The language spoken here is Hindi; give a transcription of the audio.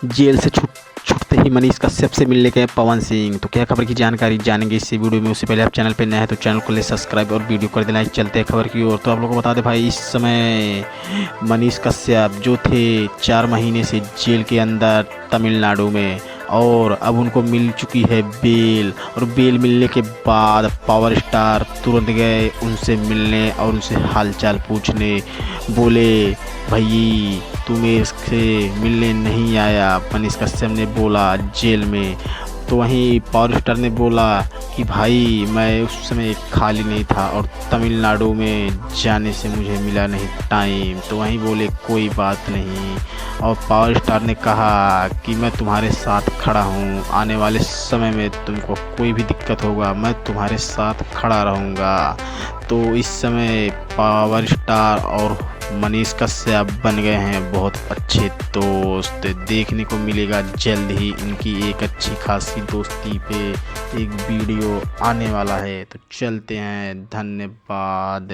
जेल से छूटते ही मनीष कश्यप से मिलने गए पवन सिंह। तो क्या खबर की जानकारी जानेंगे इस वीडियो में। उससे पहले आप चैनल पर नए हैं तो चैनल को ले सब्सक्राइब और वीडियो कर देना। चलते हैं खबर की ओर। तो आप लोगों को बता दें भाई, इस समय मनीष कश्यप जो थे 4 महीने से जेल के अंदर तमिलनाडु में, और अब उनको मिल चुकी है बेल। और बेल मिलने के बाद पावर स्टार तुरंत गए उनसे मिलने और उनसे हालचाल पूछने। बोले, भाई तू मेरे से मिलने नहीं आया, मनीष कश्यप ने बोला जेल में। तो वहीं पावर स्टार ने बोला कि भाई मैं उस समय खाली नहीं था और तमिलनाडु में जाने से मुझे मिला नहीं टाइम। तो वहीं बोले कोई बात नहीं, और पावर स्टार ने कहा कि मैं तुम्हारे साथ खड़ा हूँ, आने वाले समय में तुमको कोई भी दिक्कत होगा मैं तुम्हारे साथ खड़ा रहूँगा। तो इस समय पावर स्टार और मनीष कश्यप बन गए हैं बहुत अच्छे दोस्त। देखने को मिलेगा जल्द ही इनकी एक अच्छी खासी दोस्ती पे एक वीडियो आने वाला है। तो चलते हैं, धन्यवाद।